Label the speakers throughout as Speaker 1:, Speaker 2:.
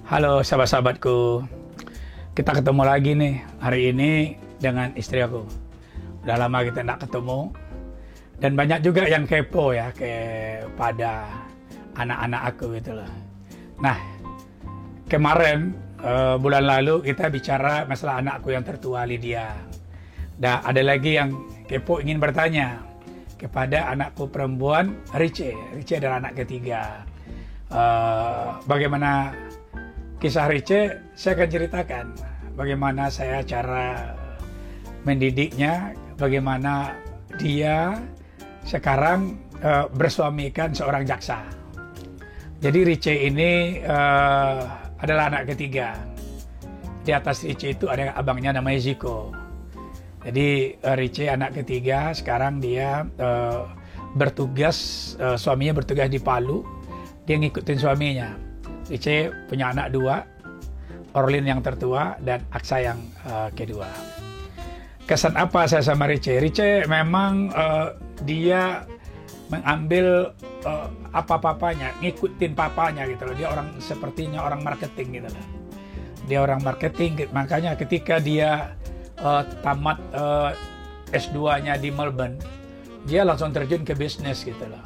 Speaker 1: Halo sahabat-sahabatku, kita ketemu lagi nih hari ini dengan istri aku. Udah lama kita nggak ketemu, dan banyak juga yang kepo ya kepada anak-anak aku gitu loh. Nah, kemarin bulan lalu kita bicara masalah anakku yang tertua, Lydia. Dan ada lagi yang kepo ingin bertanya kepada anakku perempuan, Riche. Riche adalah anak ketiga. Bagaimana kisah Riche? Saya akan ceritakan bagaimana saya cara mendidiknya, bagaimana dia sekarang bersuamikan seorang jaksa. Jadi Riche ini adalah anak ketiga. Di atas Riche itu ada abangnya namanya Ziko. Jadi Riche anak ketiga, sekarang dia bertugas, suaminya bertugas di Palu, dia ngikutin suaminya. Riche punya anak dua, Orlin yang tertua dan Aksa yang kedua. Kesan apa saya sama Riche? Riche memang dia mengambil apa-apanya, ngikutin papanya gitu loh. Dia orang sepertinya orang marketing gitu loh. Dia orang marketing, makanya ketika dia tamat S2-nya di Melbourne, dia langsung terjun ke bisnis gitu loh.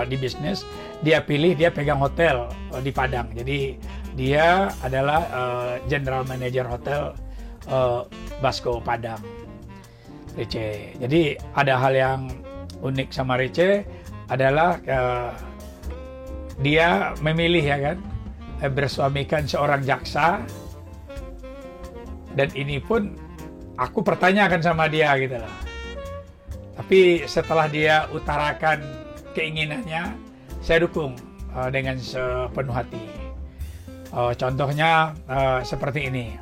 Speaker 1: Di bisnis dia pegang hotel di Padang. Jadi dia adalah general manager hotel Basco Padang, Riche. Jadi ada hal yang unik sama Riche adalah dia memilih ya kan bersuamikan seorang jaksa. Dan ini pun aku pertanyakan sama dia gitu loh. Tapi setelah dia utarakan keinginannya, saya dukung dengan sepenuh hati. Contohnya seperti ini.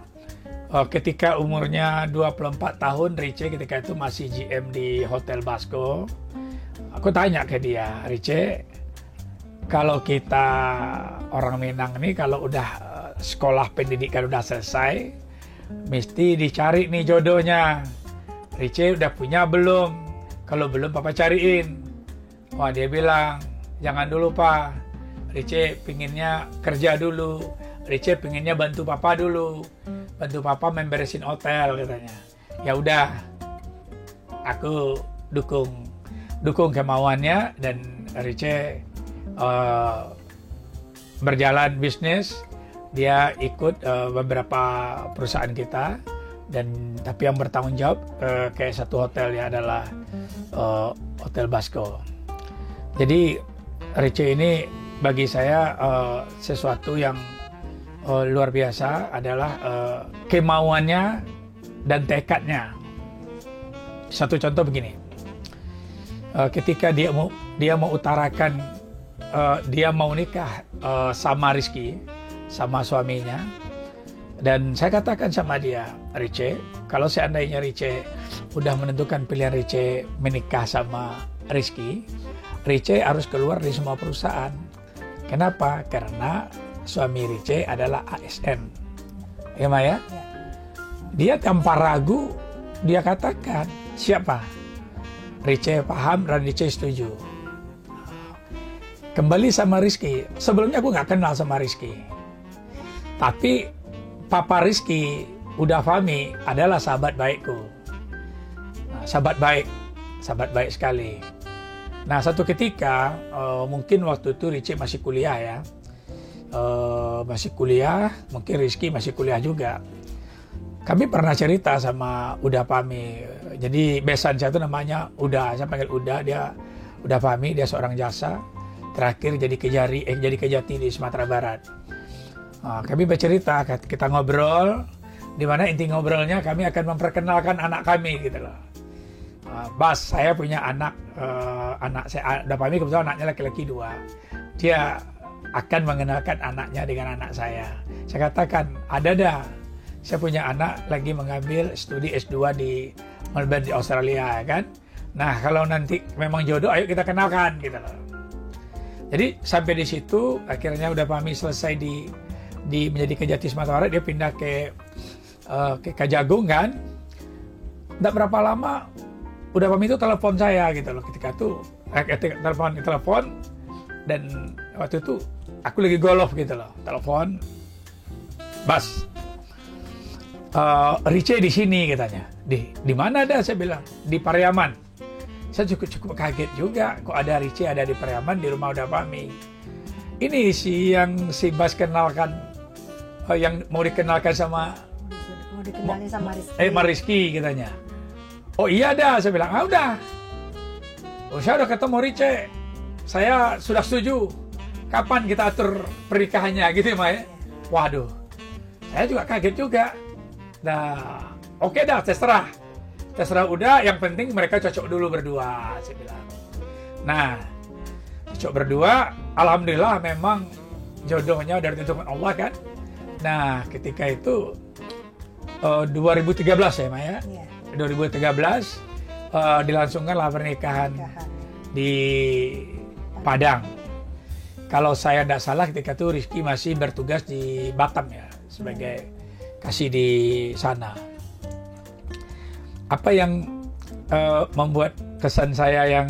Speaker 1: Ketika umurnya 24 tahun, Riche ketika itu masih GM di Hotel Basco. Aku tanya ke dia, Riche, kalau kita orang Minang nih kalau udah sekolah pendidikan udah selesai, mesti dicari nih jodohnya. Riche udah punya belum? Kalau belum papa cariin. Wah, dia bilang, jangan dulu pak, Riche pinginnya kerja dulu, Riche pinginnya bantu papa dulu, bantu papa memberesin hotel katanya. Ya udah, aku dukung kemauannya, dan Riche berjalan bisnis. Dia ikut beberapa perusahaan kita, dan tapi yang bertanggung jawab kayak satu hotel ya adalah Hotel Basco. Jadi Riche ini bagi saya sesuatu yang luar biasa adalah kemauannya dan tekadnya. Satu contoh begini, ketika dia mau utarakan dia mau nikah sama Rizky, sama suaminya, dan saya katakan sama dia, Riche, kalau seandainya Riche udah menentukan pilihan Riche menikah sama Rizky, Riche harus keluar dari semua perusahaan. Kenapa? Karena suami Riche adalah ASN. Ya Maya? Dia tanpa ragu, dia katakan, siapa? Riche paham dan Riche setuju. Kembali sama Rizky, sebelumnya aku nggak kenal sama Rizky. Tapi Papa Rizky, Uda Fahmi adalah sahabat baikku. Sahabat baik sekali. Nah, satu ketika, mungkin waktu itu Riche masih kuliah ya. Mungkin Rizky masih kuliah juga. Kami pernah cerita sama Uda Fahmi. Jadi besan saya itu namanya Uda, saya panggil Uda, dia Uda Fahmi, dia seorang jasa. Terakhir jadi Kejati di Sumatera Barat. Kami bercerita, kita ngobrol, di mana inti ngobrolnya kami akan memperkenalkan anak kami gitu loh. Bas, saya punya anak saya, Uda Fahmi kebetulan anaknya laki-laki 2. Dia akan mengenalkan anaknya dengan anak saya. Saya katakan, ada dah, saya punya anak lagi mengambil studi S2 di Melbourne di Australia kan. Nah, kalau nanti memang jodoh, ayo kita kenalkan gitu loh. Jadi sampai di situ akhirnya Uda Fahmi selesai di menjadi Kejati Sumatera Barat, dia pindah ke Kajagung kan. Tidak berapa lama Uda Fahmi itu telepon saya gitu loh. Ketika itu telepon Dan waktu itu aku lagi golf gitu loh, telepon, Bas, Rice di sini katanya. Di mana ada? Saya bilang di Pariaman. Saya cukup kaget juga, kok ada Rice ada di Pariaman di rumah udah Pami. Ini yang si Bas kenalkan, yang mau dikenalkan sama Rizky katanya. Oh iya ada, saya bilang, udah. Oh saya udah ketemu Rice, saya sudah setuju. Kapan kita atur pernikahannya gitu ya, Maya? Waduh, saya juga kaget juga. Nah, oke dah, terserah udah. Yang penting mereka cocok dulu berdua, saya bilang. Nah, cocok berdua, alhamdulillah memang jodohnya dari tentukan Allah kan. Nah, ketika itu 2013 ya, Maya. 2013 dilangsungkanlah pernikahan di Padang. Kalau saya tidak salah ketika itu Rizky masih bertugas di Batam ya, sebagai kasih di sana. Apa yang membuat kesan saya yang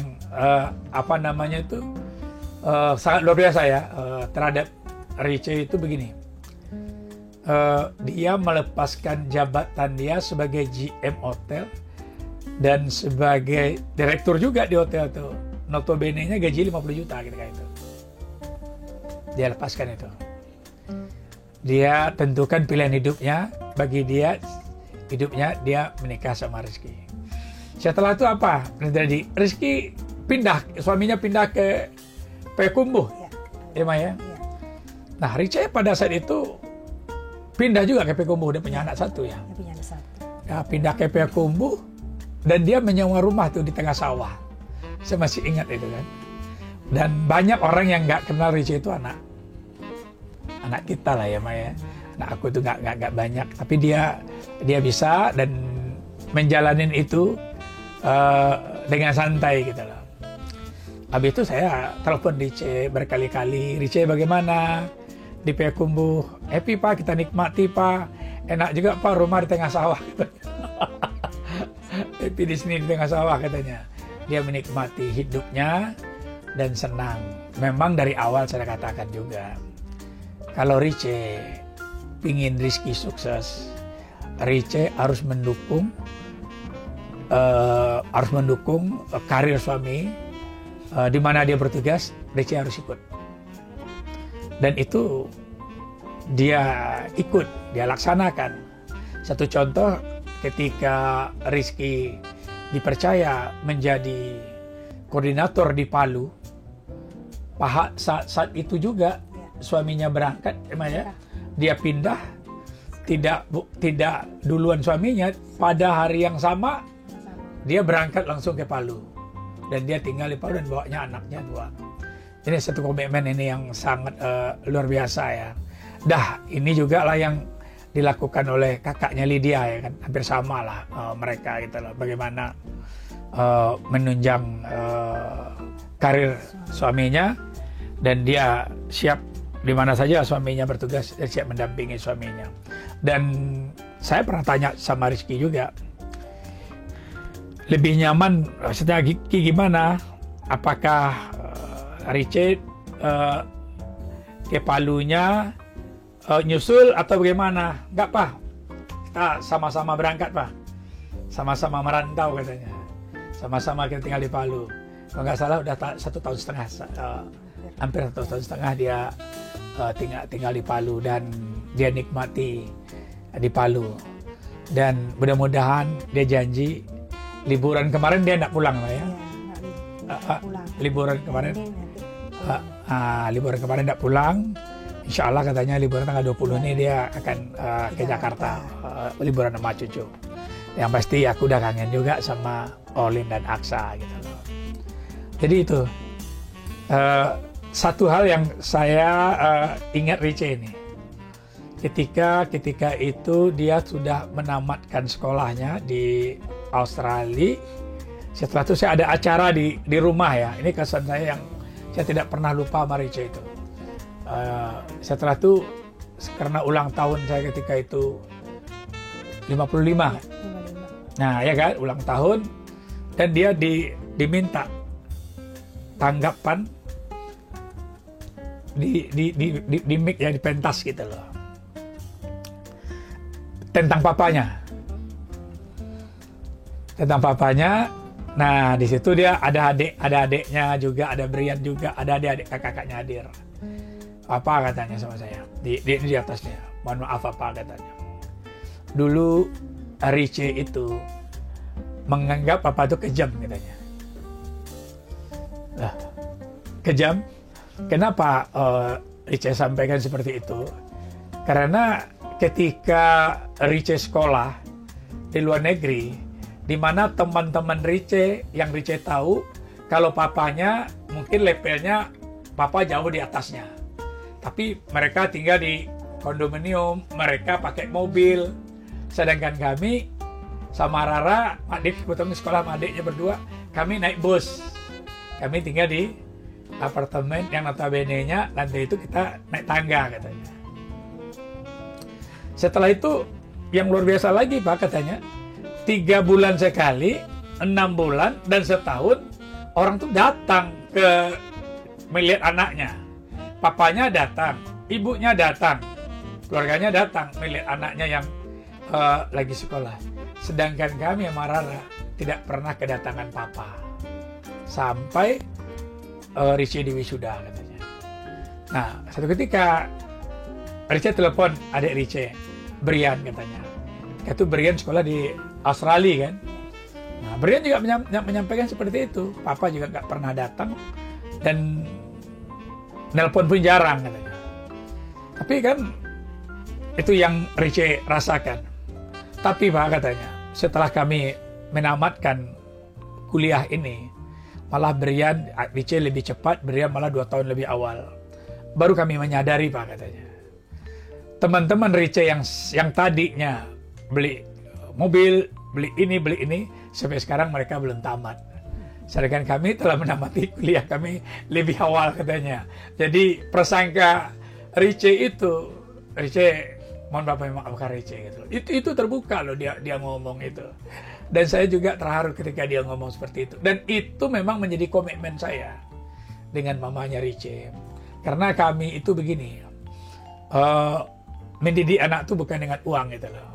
Speaker 1: sangat luar biasa ya terhadap Rice itu begini. Dia melepaskan jabatan dia sebagai GM hotel dan sebagai direktur juga di hotel itu. Notabene-nya gaji 50 juta ketika itu. Dia lepaskan itu. Dia tentukan pilihan hidupnya, bagi dia hidupnya dia menikah sama Rizky. Setelah itu apa terjadi? Rizky suaminya pindah ke Payakumbuh, ya Maya. Nah Rice pada saat itu pindah juga ke Payakumbuh, dia punya anak satu ya. Ya pindah ke Payakumbuh dan dia menyewa rumah tuh di tengah sawah. Saya masih ingat itu kan. Dan banyak orang yang nggak kenal Rice itu anak kita lah ya Maya. Nah aku itu nggak banyak, tapi dia bisa dan menjalanin itu dengan santai gitu loh. Habis itu saya telepon Rice berkali-kali, Rice bagaimana di Payakumbuh? Happy Pak, kita nikmati Pak, enak juga Pak rumah di tengah sawah. Happy di sini di tengah sawah katanya. Dia menikmati hidupnya dan senang. Memang dari awal saya katakan juga, kalau Rice pingin Rizky sukses, Rice harus mendukung karir suami, di mana dia bertugas, Rice harus ikut. Dan itu dia ikut, dia laksanakan. Satu contoh, ketika Rizky dipercaya menjadi koordinator di Palu, saat itu juga suaminya berangkat, dia pindah, tidak duluan suaminya, pada hari yang sama dia berangkat langsung ke Palu dan dia tinggal di Palu dan bawanya anaknya 2. Ini satu komitmen ini yang sangat luar biasa ya. Ini juga lah yang dilakukan oleh kakaknya Lydia ya kan, hampir sama lah mereka gitu loh, bagaimana menunjang karir suaminya, dan dia siap di mana saja suaminya bertugas, dia siap mendampingi suaminya. Dan saya pernah tanya sama Rizky juga, lebih nyaman maksudnya gimana, apakah Rice ke Palunya nyusul atau bagaimana? Enggak Pak, kita sama-sama berangkat Pak, sama-sama merantau katanya, sama-sama kita tinggal di Palu. Kalau nggak salah udah 1,5 tahun, hampir 1,5 tahun dia tinggal di Palu dan dia nikmati di Palu. Dan mudah-mudahan dia janji liburan kemarin dia nggak pulang lah ya. Liburan kemarin nggak pulang. Insya Allah katanya liburan tanggal 20 ini dia akan ke Jakarta, liburan sama cucu. Yang pasti aku udah kangen juga sama Olin dan Aksa gitu loh. Jadi itu satu hal yang saya ingat Rice ini. Ketika itu dia sudah menamatkan sekolahnya di Australia. Setelah itu saya ada acara di rumah ya. Ini kesan saya yang saya tidak pernah lupa sama Rice itu. Setelah itu karena ulang tahun saya ketika itu 55. Nah ya kan, ulang tahun, dan dia diminta tanggapan di mic ya, di pentas gitu loh, tentang papanya. Nah, di situ dia ada adiknya juga, ada Brian juga, ada adik kakaknya hadir. Apa katanya sama saya di atasnya, mohon maaf apa katanya, dulu Riche itu menganggap papa itu kejam katanya. Lah, kejam? Kenapa Riche sampaikan seperti itu? Karena ketika Riche sekolah di luar negeri, di mana teman-teman Riche yang Riche tahu kalau papanya mungkin levelnya papa jauh di atasnya, tapi mereka tinggal di kondominium, mereka pakai mobil, sedangkan kami sama Rara, adik kebetulan sekolah sama adiknya berdua, kami naik bus, kami tinggal di apartemen yang notabene-nya lantai itu kita naik tangga katanya. Setelah itu yang luar biasa lagi Pak katanya, 3 bulan sekali, 6 bulan dan setahun orang tuh datang ke melihat anaknya. Papanya datang, ibunya datang, keluarganya datang melihat anaknya yang lagi sekolah. Sedangkan kami sama Rara tidak pernah kedatangan papa sampai Riche di wisuda katanya. Nah, satu ketika Riche telepon adik Riche, Brian katanya. Itu Brian sekolah di Australia kan. Nah, Brian juga menyampaikan seperti itu. Papa juga nggak pernah datang dan nelpon pun jarang katanya. Tapi kan itu yang Riche rasakan. Tapi Pak katanya, setelah kami menamatkan kuliah ini, malah Riche lebih cepat, Brian malah 2 tahun lebih awal. Baru kami menyadari Pak katanya. Teman-teman Riche yang tadinya beli mobil, beli ini, sampai sekarang mereka belum tamat. Sedangkan kami telah menamati kuliah kami lebih awal katanya. Jadi prasangka Riche, mohon Bapak maafkan Riche gitu. Itu terbuka loh dia ngomong itu. Dan saya juga terharu ketika dia ngomong seperti itu. Dan itu memang menjadi komitmen saya dengan mamanya Riche. Karena kami itu begini, mendidik anak itu bukan dengan uang gitu loh.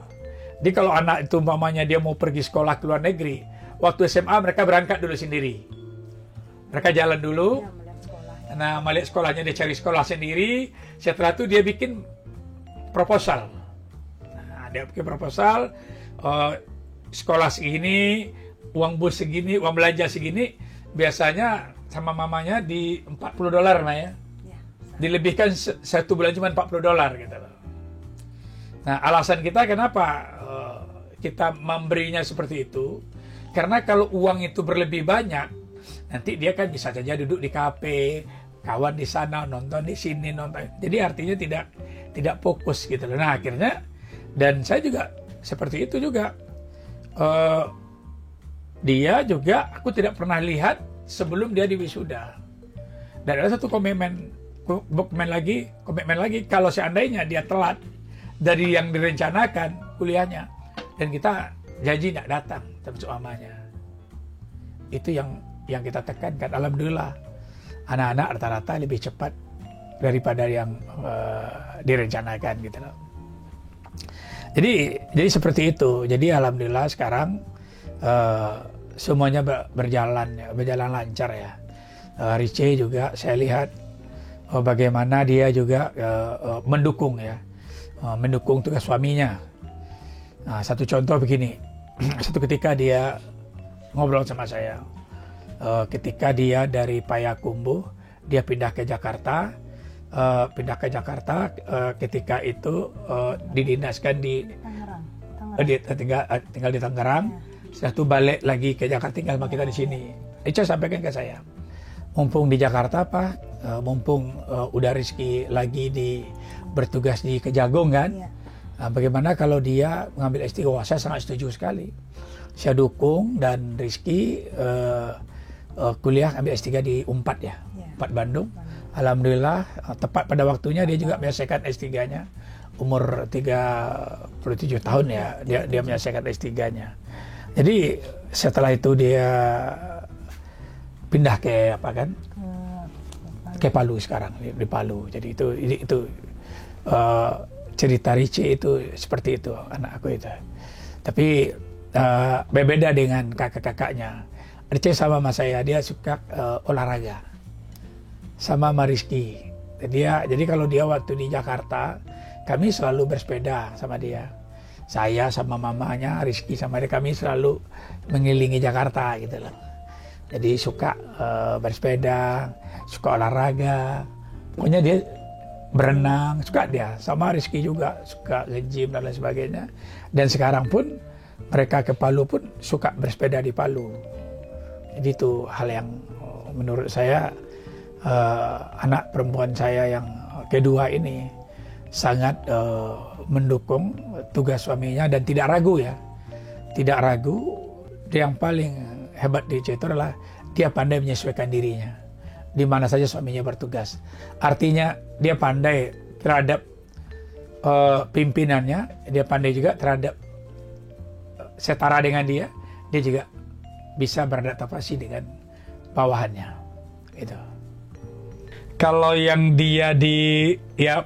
Speaker 1: Jadi kalau anak itu mamanya dia mau pergi sekolah ke luar negeri, waktu SMA mereka berangkat dulu sendiri. Mereka jalan dulu, nah melihat sekolahnya, dia cari sekolah sendiri. Setelah itu dia bikin proposal. Nah, dia bikin proposal, sekolah segini, uang bus segini, uang belanja segini, biasanya sama mamanya di $40 lah ya. Dilebihkan 1 bulan cuma $40 gitu loh. Nah, alasan kita kenapa kita memberinya seperti itu, karena kalau uang itu berlebih banyak, nanti dia kan bisa saja duduk di kafe, kawan di sana, nonton di sini, nonton. Jadi artinya tidak fokus gitu loh. Nah, akhirnya, dan saya juga seperti itu juga. Dia juga, aku tidak pernah lihat sebelum dia di wisuda. Dan ada satu komitmen lagi, kalau seandainya dia telat dari yang direncanakan kuliahnya, dan kita janji tidak datang termasuk mamanya. Itu yang kita tekankan. Alhamdulillah anak-anak rata-rata lebih cepat daripada yang direncanakan gitu loh. Jadi seperti itu. Jadi alhamdulillah sekarang semuanya berjalan lancar ya. Riche juga saya lihat bagaimana dia juga mendukung tugas suaminya. Nah, satu contoh begini, satu ketika dia ngobrol sama saya, ketika dia dari Payakumbuh, dia pindah ke Jakarta, ketika itu didinaskan di tinggal di Tangerang, setelah itu balik lagi ke Jakarta, tinggal sama kita di sini. Itu sampaikan ke saya, mumpung di Jakarta Pak, mumpung udah Rizky lagi bertugas di Kejagung kan. Nah, bagaimana kalau dia mengambil S3? Wah, saya sangat setuju sekali. Saya dukung, dan Rizky kuliah ambil S3 di UNPAD ya, UNPAD Bandung. Alhamdulillah tepat pada waktunya dia juga menyelesaikan S3-nya. Umur 37 tahun ya, dia menyelesaikan S3-nya. Jadi setelah itu dia pindah ke ke Palu sekarang, di Palu. Jadi itu cerita Richie itu seperti itu anak aku itu. Tapi berbeda dengan kakak-kakaknya. Richie sama saya, dia suka olahraga. Sama Rizky. Jadi kalau dia waktu di Jakarta, kami selalu bersepeda sama dia. Saya sama mamanya, Rizky sama dia, kami selalu mengelilingi Jakarta gitu loh. Jadi suka bersepeda, suka olahraga. Pokoknya dia berenang, suka dia. Sama Rizky juga suka nge-gym dan lain sebagainya. Dan sekarang pun mereka ke Palu pun suka bersepeda di Palu. Jadi itu hal yang menurut saya anak perempuan saya yang kedua ini sangat mendukung tugas suaminya dan tidak ragu ya. Tidak ragu. Yang paling hebat di itu adalah dia pandai menyesuaikan dirinya di mana saja suaminya bertugas. Artinya dia pandai terhadap pimpinannya, dia pandai juga terhadap setara dengan dia juga bisa beradaptasi dengan bawahannya gitu. Kalau yang dia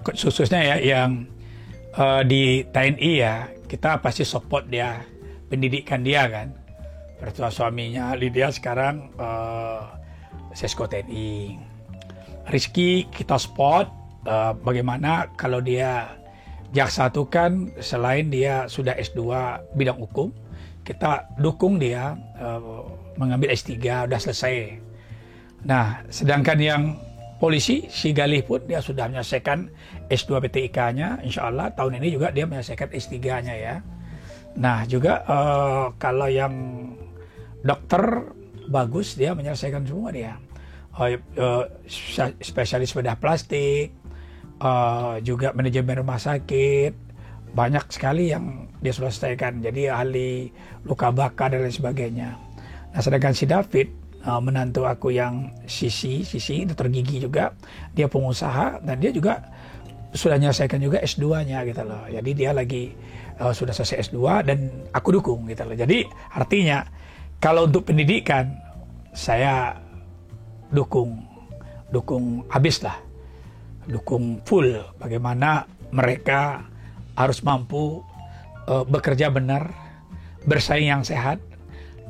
Speaker 1: khususnya ya yang di TNI ya, kita pasti support dia, pendidikan dia kan. Pertua suaminya Lydia sekarang Sesko TNI. Rizky kita support bagaimana kalau dia jaksa itu kan selain dia sudah S2 bidang hukum, kita dukung dia mengambil S3 udah selesai. Nah, sedangkan yang polisi, si Galih pun dia sudah menyelesaikan S2 PTIK-nya, insya Allah tahun ini juga dia menyelesaikan S3-nya ya. Nah juga kalau yang dokter bagus dia menyelesaikan semua dia. Spesialis bedah plastik, juga manajemen rumah sakit, banyak sekali yang dia selesaikan. Jadi ahli luka bakar dan lain sebagainya. Nah sedangkan si David, menantu aku yang Sisi dokter gigi juga, dia pengusaha dan dia juga sudah menyelesaikan juga S2-nya gitu loh. Jadi dia lagi sudah selesai S2 dan aku dukung gitu loh. Jadi artinya kalau untuk pendidikan saya dukung habis lah, dukung full bagaimana mereka harus mampu bekerja benar, bersaing yang sehat.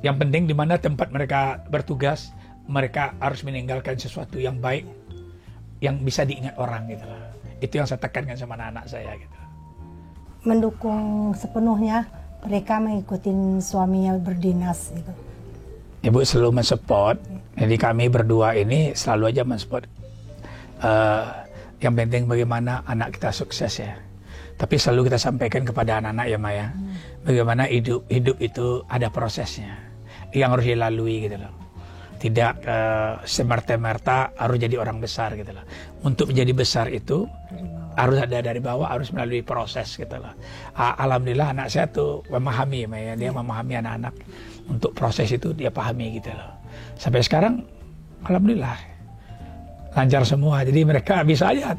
Speaker 1: Yang penting di mana tempat mereka bertugas, mereka harus meninggalkan sesuatu yang baik, yang bisa diingat orang gitu lah. Itu yang saya tekankan sama anak-anak saya gitu.
Speaker 2: Mendukung sepenuhnya mereka mengikuti suaminya berdinas gitu.
Speaker 1: Ibu selalu mensupport. Jadi kami berdua ini selalu aja mensupport. Yang penting bagaimana anak kita sukses ya. Tapi selalu kita sampaikan kepada anak-anak ya Maya, bagaimana hidup itu ada prosesnya yang harus dilalui gitu loh. Tidak semerta-merta harus jadi orang besar gitu loh. Untuk menjadi besar itu harus ada dari bawah, harus melalui proses gitu loh. Alhamdulillah anak saya tuh memahami Maya, dia memahami anak-anak untuk proses itu dia pahami gitu loh. Sampai sekarang alhamdulillah lancar semua. Jadi mereka bisa aja.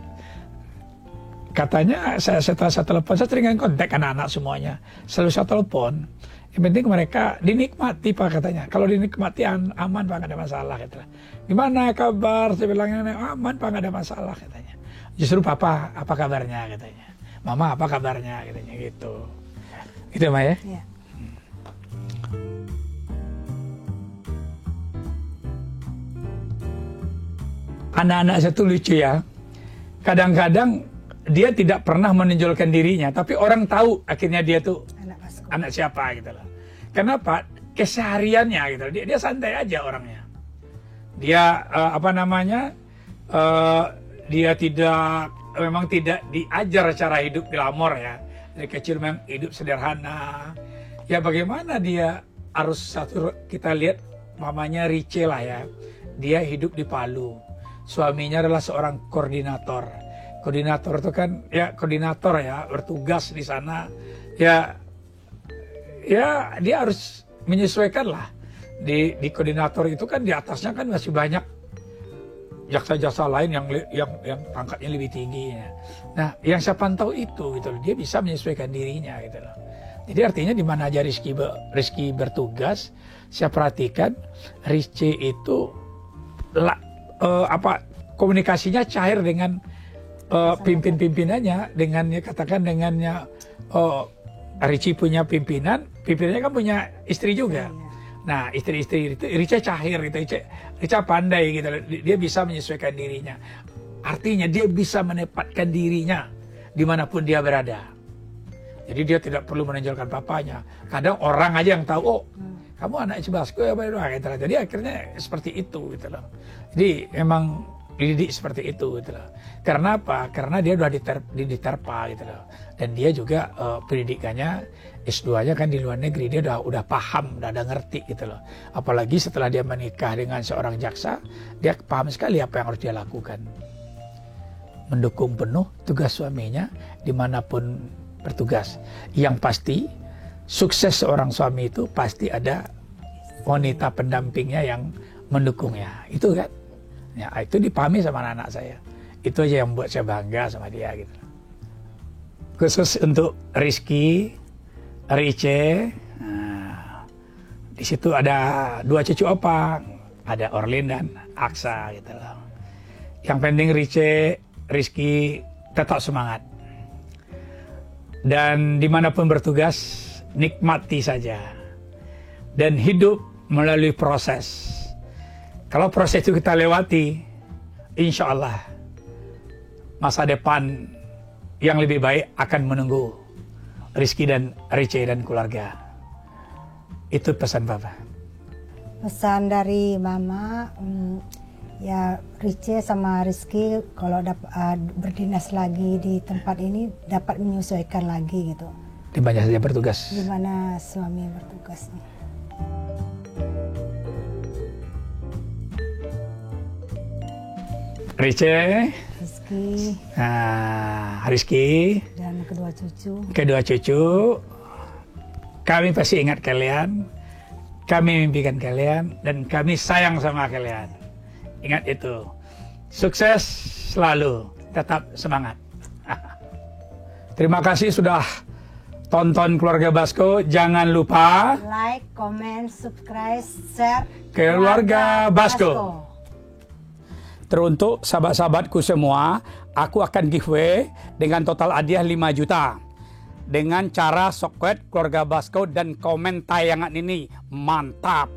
Speaker 1: Katanya setelah saya telepon, saya sering kontak anak-anak semuanya. Selalu saya telepon. Yang penting mereka dinikmati Pak katanya. Kalau dinikmati aman Pak, nggak ada masalah katanya. Gimana kabar? Saya bilang aman Pak, nggak ada masalah katanya. Justru Papa apa kabarnya katanya. Mama apa kabarnya katanya gitu. Gitu Ma ya?
Speaker 2: Ya.
Speaker 1: Anak-anak saya tuh lucu ya. Kadang-kadang dia tidak pernah menonjolkan dirinya, tapi orang tahu akhirnya dia tuh anak siapa gitu loh. Kenapa? Kesehariannya gitu loh. Dia santai aja orangnya. Dia dia memang tidak diajar cara hidup glamor ya. Dari kecil memang hidup sederhana. Ya bagaimana dia harus kita lihat mamanya Richie lah ya. Dia hidup di Palu. Suaminya adalah seorang koordinator. Koordinator itu kan ya koordinator ya, bertugas di sana. Ya dia harus menyesuaikan lah. Di koordinator itu kan di atasnya kan masih banyak jaksa-jaksa lain yang pangkatnya lebih tinggi. Nah, yang saya pantau itu gitu loh, dia bisa menyesuaikan dirinya gitu loh. Jadi artinya di mana aja Rizky bertugas, saya perhatikan Rizky itu komunikasinya cair dengan pimpin-pimpinannya, dengannya katakan dengannya Richie punya pimpinannya kan punya istri juga. Nah, istri-istri itu Rica cair gitu, Rica pandai gitu, dia bisa menyesuaikan dirinya. Artinya dia bisa menempatkan dirinya dimanapun dia berada. Jadi dia tidak perlu menonjolkan papanya. Kadang orang aja yang tahu, oh kamu anak Cibasko ya, gitu. Jadi akhirnya seperti itu gitu loh. Jadi emang dididik seperti itu gitu loh. Karena apa? Karena dia udah diterpa gitu loh. Dan dia juga pendidikannya S2-nya kan di luar negeri, dia udah paham, udah ngerti gitu loh. Apalagi setelah dia menikah dengan seorang jaksa, dia paham sekali apa yang harus dia lakukan. Mendukung penuh tugas suaminya dimanapun bertugas. Yang pasti sukses seorang suami itu pasti ada wanita pendampingnya yang mendukungnya. Itu kan? Ya, itu dipahami sama anak saya. Itu aja yang buat saya bangga sama dia gitu. Khusus untuk Rizky, Rice, nah, di situ ada 2 cucu opang, ada Orlin dan Aksa gitu loh. Yang penting Rizky tetap semangat. Dan dimanapun bertugas, nikmati saja. Dan hidup melalui proses. Kalau proses itu kita lewati, insya Allah masa depan yang lebih baik akan menunggu Rizky dan Rice dan keluarga. Itu pesan Papa.
Speaker 2: Pesan dari Mama, ya Rice sama Rizky kalau berdinas lagi di tempat ini dapat menyesuaikan lagi gitu.
Speaker 1: Di mana saja bertugas.
Speaker 2: Di mana suami bertugas.
Speaker 1: Rizky
Speaker 2: dan
Speaker 1: kedua cucu, kami pasti ingat kalian, kami mimpikan kalian, dan kami sayang sama kalian. Ingat itu, sukses selalu, tetap semangat. Terima kasih sudah tonton Keluarga Basko. Jangan lupa
Speaker 2: like, comment, subscribe, share
Speaker 1: Keluarga Basko. Teruntuk sahabat-sahabatku semua, aku akan giveaway dengan total hadiah 5 juta. Dengan cara subscribe Keluarga Basko dan komen tayangan ini. Mantap!